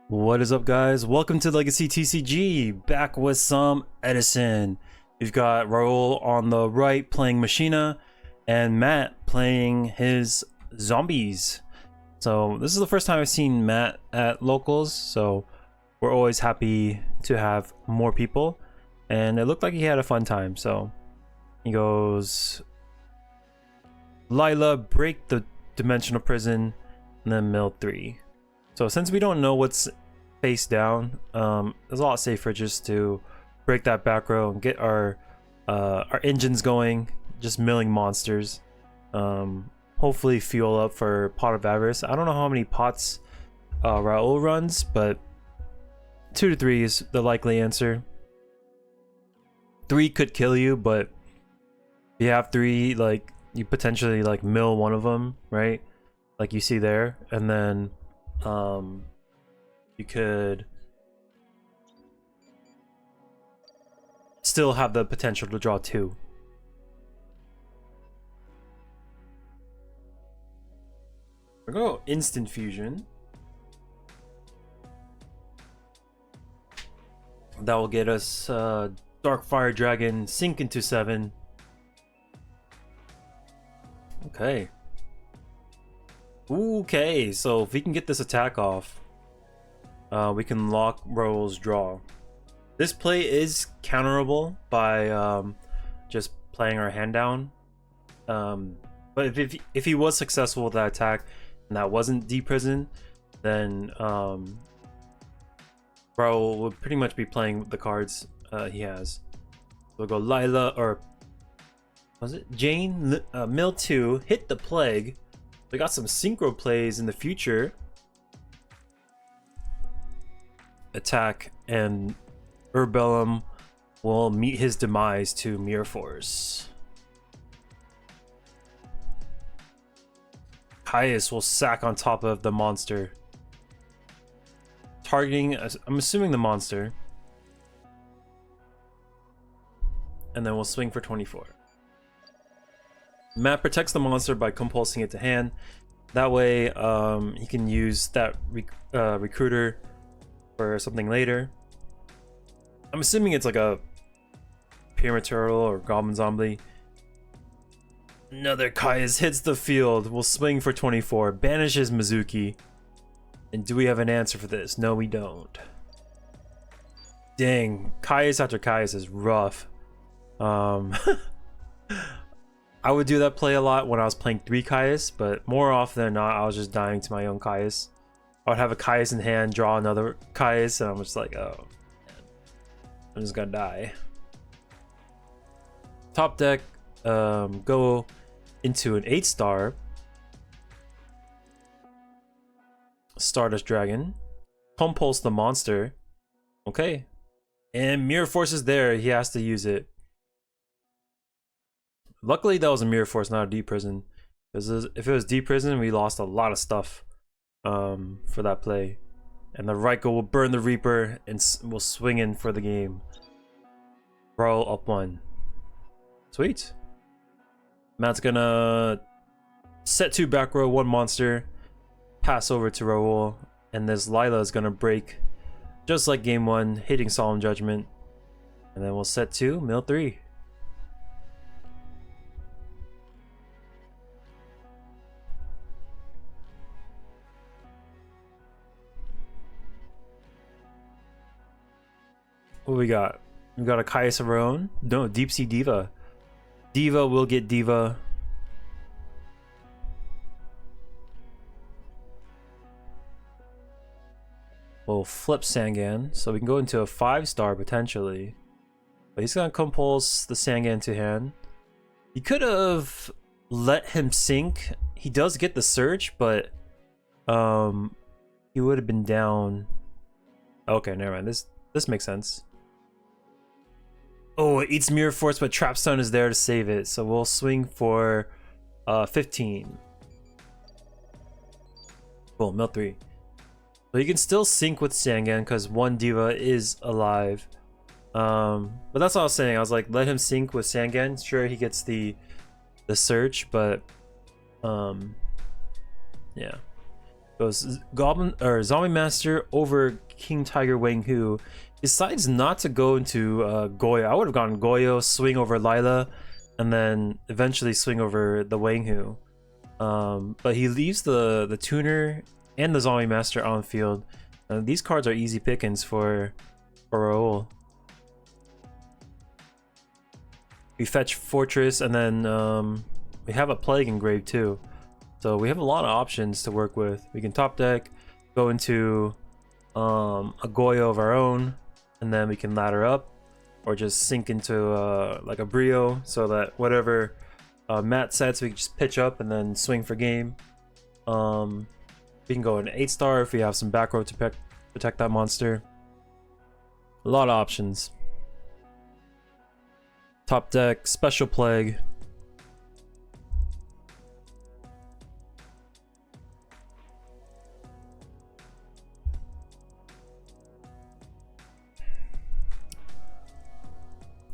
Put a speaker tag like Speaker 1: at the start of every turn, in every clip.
Speaker 1: What is up, guys? Welcome to Legacy TCG, back with some Edison. We've got Raul on the right playing Machina and Matt playing his zombies. So this is the first time I've seen Matt at locals, so we're always happy to have more people, and it looked like he had a fun time. So he goes Lila, break the dimensional prison, and then mill 3. So since we don't know what's face down, it's a lot safer just to break that back row and get our engines going, just milling monsters. Hopefully fuel up for Pot of Avarice. I don't know how many pots Raul runs, but 2 to 3 is the likely answer. 3 could kill you, but if you have 3, like, you potentially like mill one of them, right? Like you see there, and then you could still have the potential to draw 2. We're gonna go instant fusion. That will get us Dark Fire Dragon, sink into 7. Okay. Okay, so if we can get this attack off, we can lock Raul's draw. This play is counterable by just playing our hand down. But if he was successful with that attack and that wasn't deprison, then Raul would pretty much be playing the cards he has. So we'll go Lila, or was it Jane? Mill 2, hit the plague. We got some synchro plays in the future. Attack, and Urbellum will meet his demise to Mirror Force. Caius will sack on top of the monster, targeting, I'm assuming, the monster, and then we'll swing for 24. Matt protects the monster by compulsing it to hand. That way he can use that recruiter for something later. I'm assuming it's like a Pyramid Turtle or Goblin Zombie. Another Caius hits the field. We'll swing for 24. Banishes Mizuki. And do we have an answer for this? No, we don't. Dang, Caius after Caius is rough. I would do that play a lot when I was playing 3 Caius, but more often than not, I was just dying to my own Caius. I would have a Caius in hand, draw another Caius, and I'm just like, oh, man, I'm just gonna die. Top deck, go into an 8-star. Stardust Dragon. Compulse the monster. Okay. And Mirror Force is there, he has to use it. Luckily that was a Mirror Force, not a Deep Prison. Because if it was Deep Prison, we lost a lot of stuff for that play. And the Raiko will burn the Reaper and will swing in for the game. Raul up 1. Sweet. Matt's gonna set 2 back row, 1 monster, pass over to Raul, and this Lila is gonna break just like game 1, hitting Solemn Judgment. And then we'll set 2, mill 3. What we got? We got a Caius of our own. No, Deep Sea Diva. Diva will get Diva. We'll flip Sangan, so we can go into a 5-star potentially. But he's gonna compulse the Sangan to hand. He could have let him sink. He does get the Surge, but he would have been down. Okay, never mind. This makes sense. Oh, it eats Mirror Force, but Trapstone is there to save it. So we'll swing for 15. Cool, mill 3. So you can still sync with Sangan because 1 Diva is alive. But that's what I was saying. I was like, let him sync with Sangan. Sure, he gets the search, but yeah. Goes Goblin or Zombie Master over King Tiger Wang Hu. Decides not to go into Goyo. I would have gone Goyo, swing over Lila, and then eventually swing over the Wang Hu. But he leaves the Tuner and the Zombie Master on field. These cards are easy pickings for Raul. We fetch Fortress, and then we have a Plague Engrave too. So we have a lot of options to work with. We can top deck, go into a Goyo of our own, and then we can ladder up, or just sink into like a Brio, so that whatever Matt sets, we can just pitch up and then swing for game. We can go an 8-star if we have some back row to protect that monster. A lot of options. Top deck, Special Plague.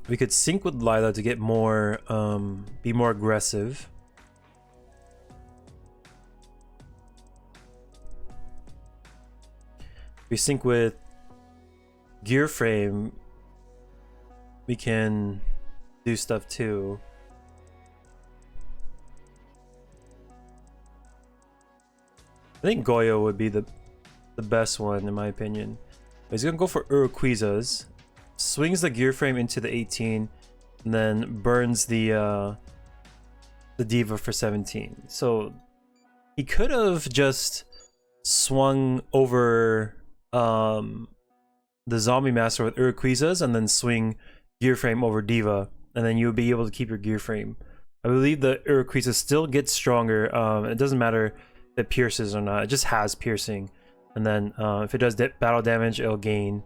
Speaker 1: We could sync with Lila to get more, be more aggressive. We sync with Gear Frame, we can do stuff too. I think Goyo would be the best one in my opinion. He's gonna go for Urquiza's. Swings the Gear Frame into the 18, and then burns the Diva for 17. So he could have just swung over the Zombie Master with Urquiza's and then swing Gear Frame over Diva, and then you'll be able to keep your Gear Frame. I believe the Urquiza still gets stronger. It doesn't matter if it pierces or not, it just has piercing. And then if it does battle damage, it'll gain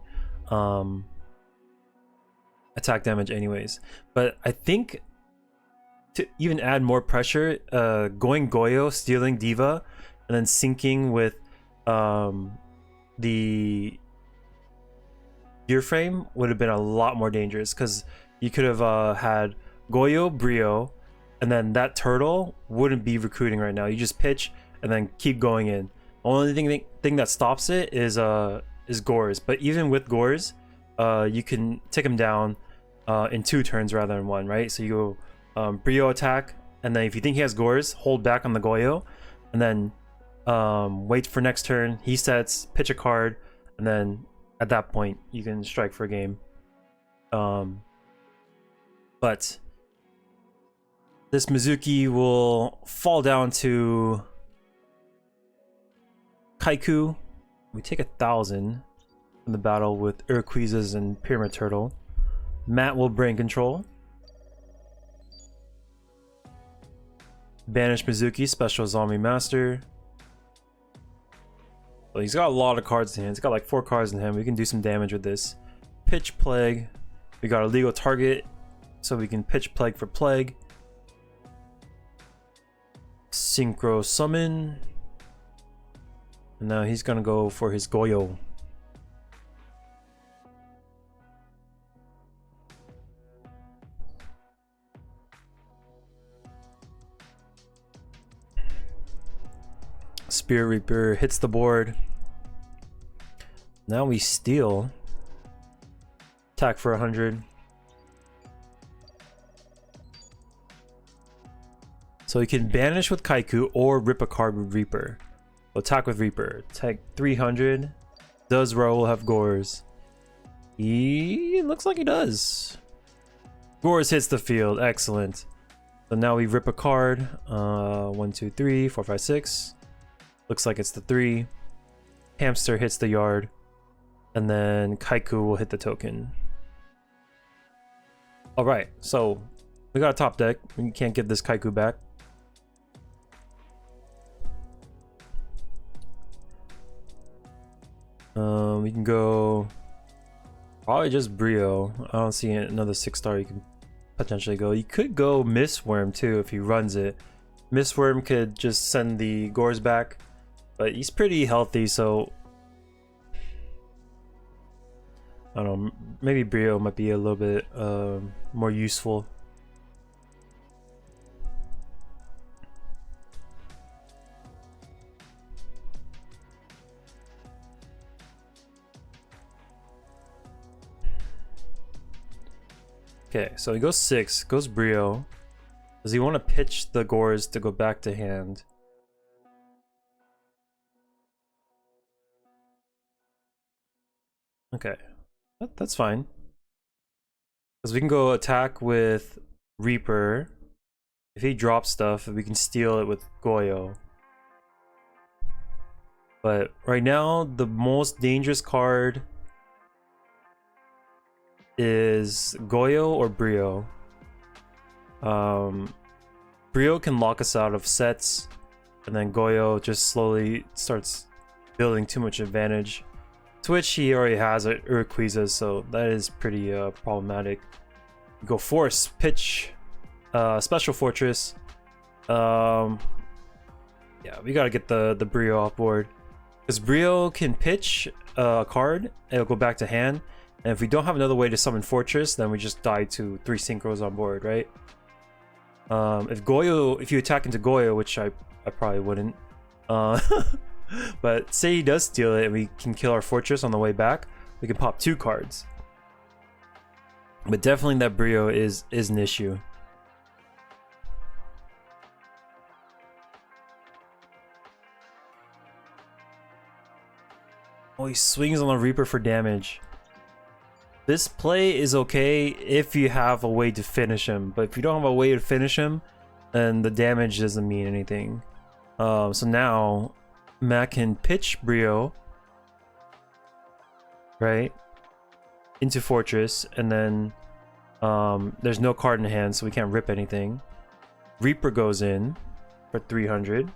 Speaker 1: attack damage anyways. But I think to even add more pressure, going Goyo, stealing Diva, and then sinking with the Gear Frame would have been a lot more dangerous, because you could have had Goyo, Brio, and then that turtle wouldn't be recruiting right now. You just pitch and then keep going in. Only thing that stops it is Gores. But even with Gores, you can take him down in 2 turns rather than 1, right? So you go Brio attack, and then if you think he has Gores, hold back on the Goyo, and then wait for next turn. He sets, pitch a card, and then at that point you can strike for a game. But this Mizuki will fall down to Kaiku. We take 1,000 in the battle with Urquiza's and Pyramid Turtle. Matt will Brain Control. Banish Mizuki, Special Zombie Master. Well, he's got a lot of cards in hand. He's got like 4 cards in hand. We can do some damage with this. Pitch Plague. We got a legal target, so we can pitch Plague for Plague. Synchro Summon. And now he's gonna go for his Goyo. Spirit Reaper hits the board. Now we steal. Attack for 100. So he can banish with Kaiku or rip a card with Reaper. Attack with Reaper. Attack 300. Does Raul have Gores? He looks like he does. Gores hits the field. Excellent. So now we rip a card. 1, 2, 3, 4, 5, 6. Looks like it's the 3. Hamster hits the yard. And then Kaiku will hit the token. Alright, so we got a top deck. We can't give this Kaiku back. We can go probably just Brio. I don't see another 6-star you can potentially go. You could go Mistworm too if he runs it. Mistworm could just send the Gores back, but he's pretty healthy, so I don't know, maybe Brio might be a little bit more useful. Okay, so he goes 6, goes Brio. Does he want to pitch the Gores to go back to hand? Okay, that's fine. Because we can go attack with Reaper. If he drops stuff, we can steal it with Goyo. But right now, the most dangerous card is Goyo or Brio. Brio can lock us out of sets, and then Goyo just slowly starts building too much advantage. To which he already has Urquiza, so that is pretty problematic. Go Force, pitch, Special Fortress. Yeah, we gotta get the Brio off board. Because Brio can pitch a card, it'll go back to hand. And if we don't have another way to summon Fortress, then we just die to 3 synchros on board, right? If you attack into Goyo, which I probably wouldn't. But say he does steal it and we can kill our Fortress on the way back, we can pop 2 cards. But definitely that Brio is an issue. Oh, he swings on the Reaper for damage. This play is okay if you have a way to finish him, but if you don't have a way to finish him, then the damage doesn't mean anything. So now Matt can pitch Brio, right, into Fortress, and then there's no card in hand, so we can't rip anything. Reaper goes in for 300.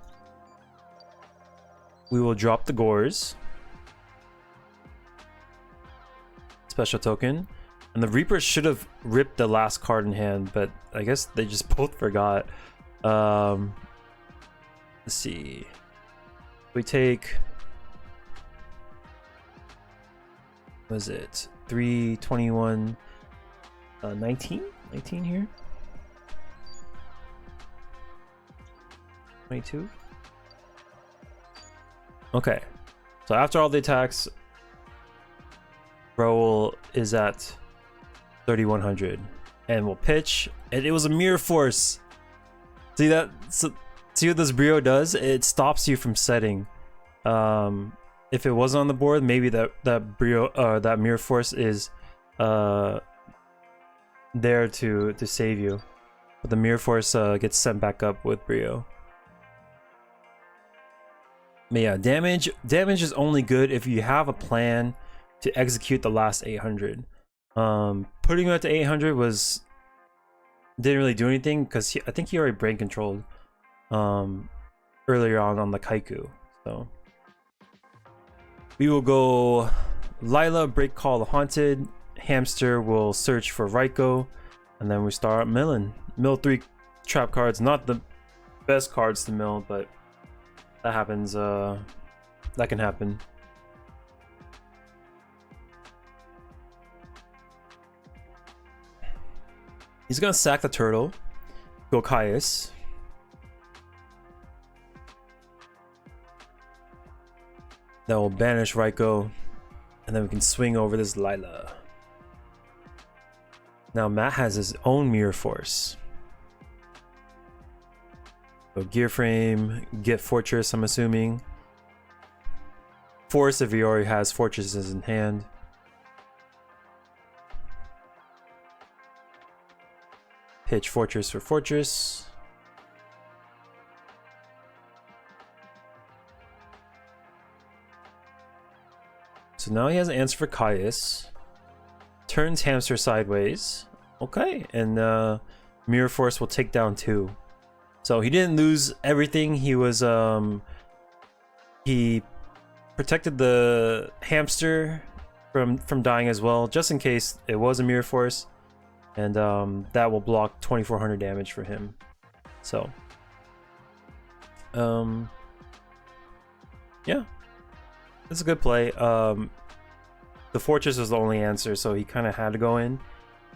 Speaker 1: We will drop the Gores. Special token, and the Reaper should have ripped the last card in hand, but I guess they just both forgot. Let's see. We take, what is it, 321, 19 here, 22. Okay, so after all the attacks, Raul is at 3100, and we'll pitch, and it was a Mirror Force. See that? So, see what this Brio does? It stops you from setting. If it was on the board, maybe that Brio that Mirror Force is there to save you, but the Mirror Force gets sent back up with Brio. But yeah, damage is only good if you have a plan to execute the last 800. Putting him at the 800 didn't really do anything because I think he already brain controlled earlier on the Kaiku. So we will go Lila, Break Call the Haunted, Hamster will search for Raiko, and then we start milling. Mill 3 trap cards, not the best cards to mill, but that happens. That can happen. He's gonna sack the turtle, go Caius. That will banish Raiko, and then we can swing over this Lila. Now Matt has his own Mirror Force. Go Gear Frame, get Fortress, I'm assuming. Force if he already has Fortresses in hand. Pitch Fortress for Fortress. So now he has an answer for Caius. Turns Hamster sideways. Okay, and Mirror Force will take down 2. So he didn't lose everything. He was he protected the Hamster from dying as well, just in case it was a Mirror Force. And that will block 2400 damage for him. So yeah, it's a good play. The Fortress was the only answer, so he kind of had to go in.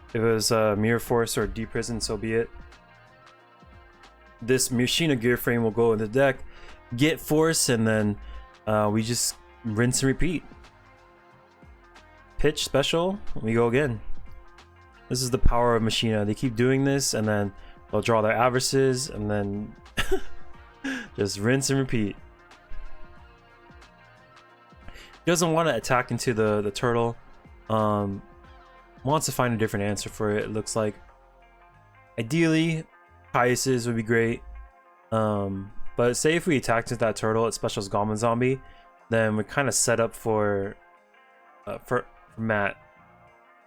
Speaker 1: If it was Mirror Force or Deep Prison, so be it. This Machina Gear Frame will go in the deck, get Force, and then we just rinse and repeat. Pitch Special, we go again. This is the power of Machina. They keep doing this, and then they'll draw their addresses, and then just rinse and repeat. He doesn't want to attack into the turtle. Wants to find a different answer for it, it looks like. Ideally, Caius's would be great. But say if we attacked into that turtle, it specials Goblin Zombie, then we're kind of set up for Matt.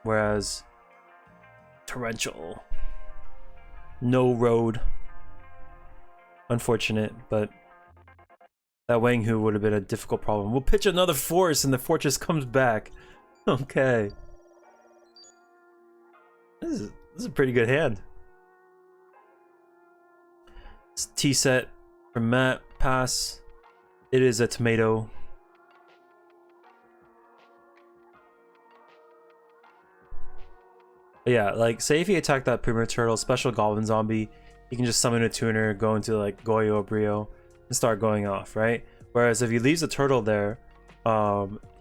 Speaker 1: Whereas Torrential, no road. Unfortunate, but that Wang Hu would have been a difficult problem. We'll pitch another force and the fortress comes back. Okay. This is a pretty good hand. It's T set from Matt. Pass. It is a tomato. But yeah, like say if he attacked that Premier Turtle, special Goblin Zombie, he can just summon a tuner, go into like Goyo or Brio, and start going off, right? Whereas if he leaves a turtle there,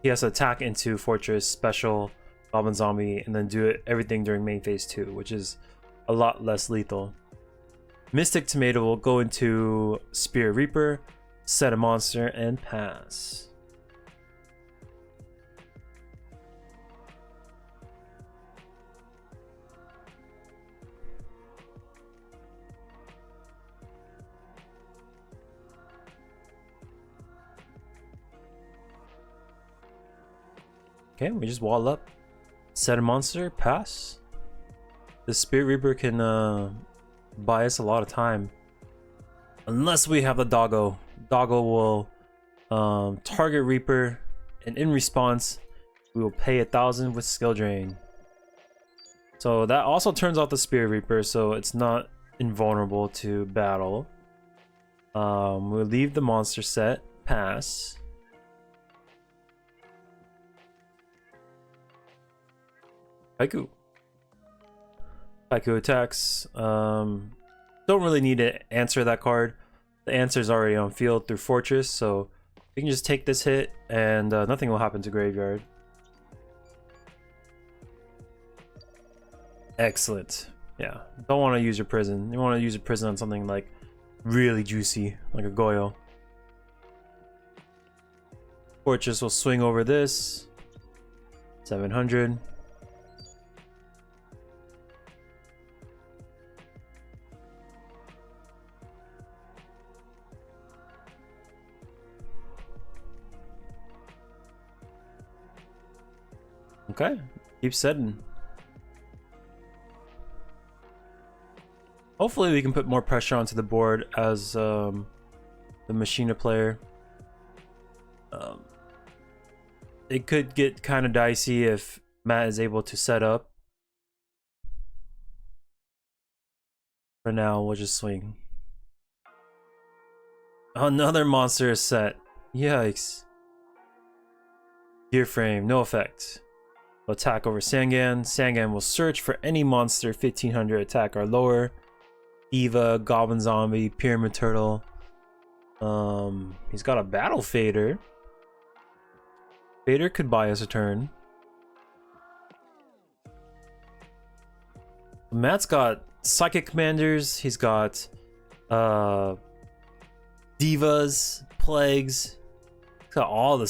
Speaker 1: he has to attack into Fortress, special Goblin Zombie, and then do everything during main phase 2, which is a lot less lethal. Mystic Tomato will go into Spirit Reaper, set a monster, and pass. Okay, we just wall up, set a monster, pass. The Spirit Reaper can buy us a lot of time. Unless we have the Doggo. Doggo will target Reaper, and in response, we will pay 1,000 with skill drain. So that also turns off the Spirit Reaper, so it's not invulnerable to battle. We'll leave the monster set, pass. Haiku. Haiku attacks. Don't really need to answer that card. The answer is already on field through Fortress, so we can just take this hit and nothing will happen to Graveyard. Excellent. Yeah, don't want to use your prison. You want to use your prison on something like really juicy, like a Goyo. Fortress will swing over this. 700. Okay, keep setting. Hopefully we can put more pressure onto the board as the Machina player. It could get kind of dicey if Matt is able to set up. For now, we'll just swing. Another monster is set. Yikes. Gear frame, no effect. Attack over Sangan. Sangan will search for any monster 1500 attack or lower. Diva, Goblin Zombie, Pyramid Turtle. He's got a Battle Fader. Fader could buy us a turn. Matt's got Psychic Commanders. He's got Divas, Plagues. He's got all the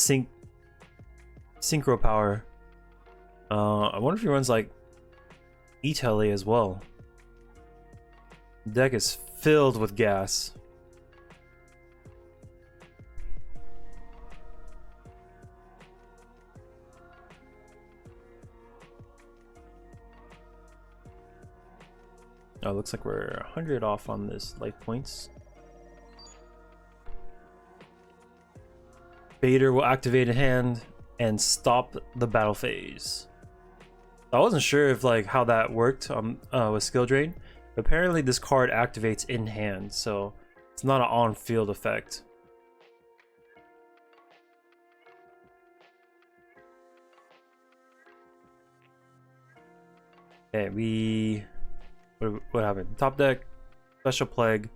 Speaker 1: synchro power. I wonder if he runs like e-tele as well. The deck is filled with gas. Oh, looks like we're 100 off on this life points. Vader will activate a hand and stop the battle phase. I wasn't sure if like how that worked with skill drain. Apparently this card activates in hand, so it's not an on-field effect. Okay, what happened? Top deck, Special Plague,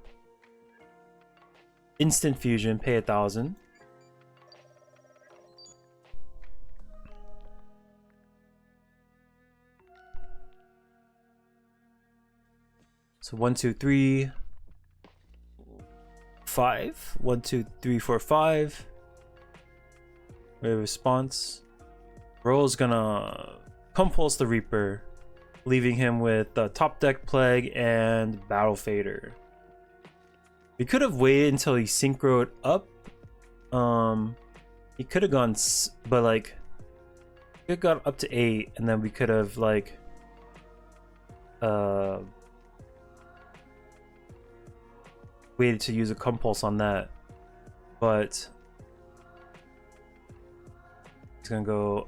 Speaker 1: Instant Fusion, pay 1,000. So 1, 2, 3, 5. 1, 2, 3, 4, 5. Response. Roll's gonna compulse the Reaper, leaving him with Top Deck Plague and Battle Fader. We could have waited until he synchroed up. He could have gone, but like, he could have got up to 8, and then we could have like, waited to use a compulse on that. But he's gonna go,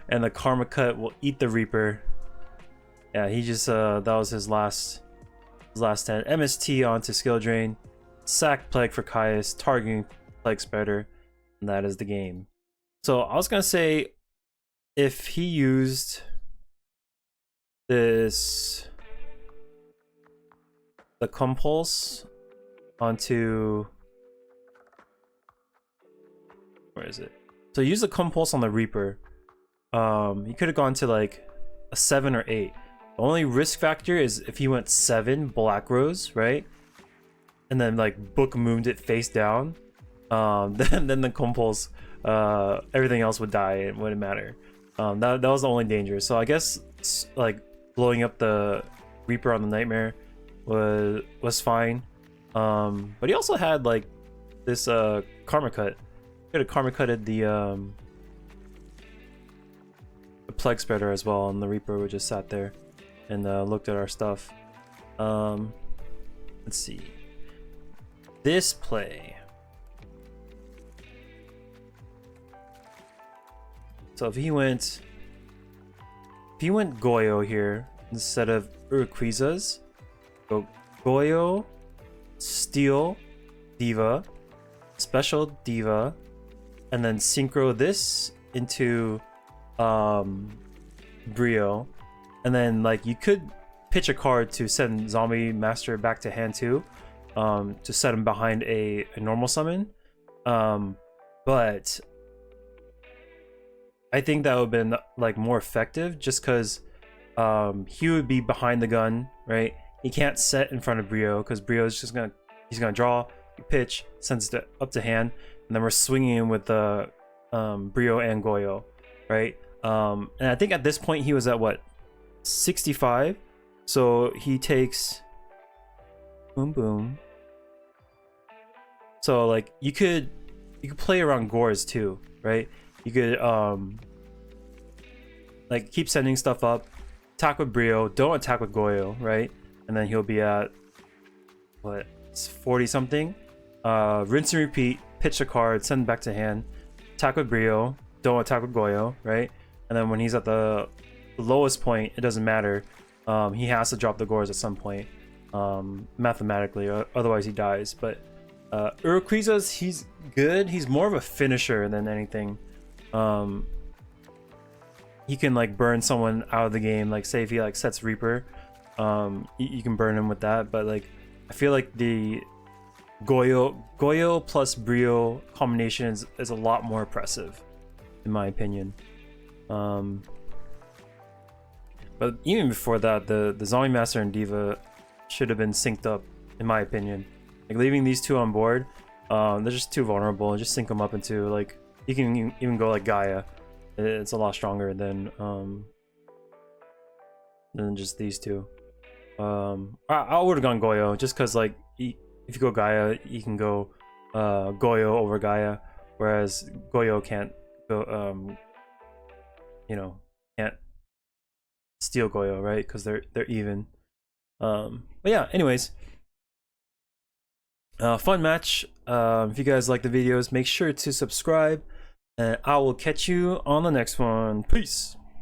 Speaker 1: and the Karma Cut will eat the Reaper. Yeah, he just that was his last 10. MST onto skill drain, sack Plague for Caius, targeting Plague Spreader, and that is the game. So I was gonna say, if he used the compulse onto, where is it? So use the compulse on the Reaper. He could have gone to like a 7 or 8. The only risk factor is if he went 7 Black Rose, right? And then like Book Mooned it face down. Then the compulse, everything else would die. It wouldn't matter. That was the only danger. So I guess like blowing up the Reaper on the Nightmare was fine. But he also had like this Karma Cut. Could have Karma Cutted the Plague Spreader as well, and the Reaper would just sat there and looked at our stuff. Let's see. This play. So if he went Yugioh here instead of Urquiza's, go Yugioh, Steel, Diva, Special Diva, and then synchro this into Brio, and then like you could pitch a card to send Zombie Master back to hand too, to set him behind a normal summon, but I think that would have been like more effective, just because he would be behind the gun, right? He can't set in front of Brio because Brio is just he's gonna draw, pitch, sends it up to hand, and then we're swinging him with the Brio and Yugioh, right? And I think at this point he was at what, 65, so he takes boom boom. So like you could play around Gores too, right? You could like keep sending stuff up, attack with Brio, don't attack with Yugioh, right? And then he'll be at what, 40 something. Rinse and repeat, pitch a card, send it back to hand, attack with Brio, don't attack with Yugioh, right? And then when he's at the lowest point, it doesn't matter. He has to drop the Gores at some point, mathematically, otherwise he dies. But Urquiza's, he's good. He's more of a finisher than anything. He can like burn someone out of the game. Like say if he like sets Reaper, you can burn him with that. But like I feel like the Yugioh plus Brio combination is a lot more impressive, in my opinion. But even before that, the Zombie Master and Diva should have been synced up, in my opinion. Like leaving these two on board, they're just too vulnerable, and just sync them up into like, you can even go like Gaia. It's a lot stronger than just these two. I would have gone Yugioh just because like if you go Gaia, you can go Yugioh over Gaia, whereas Yugioh can't go can't steal Yugioh, right? Because they're even. But yeah, anyways, fun match. If you guys like the videos, make sure to subscribe, and I will catch you on the next one. Peace.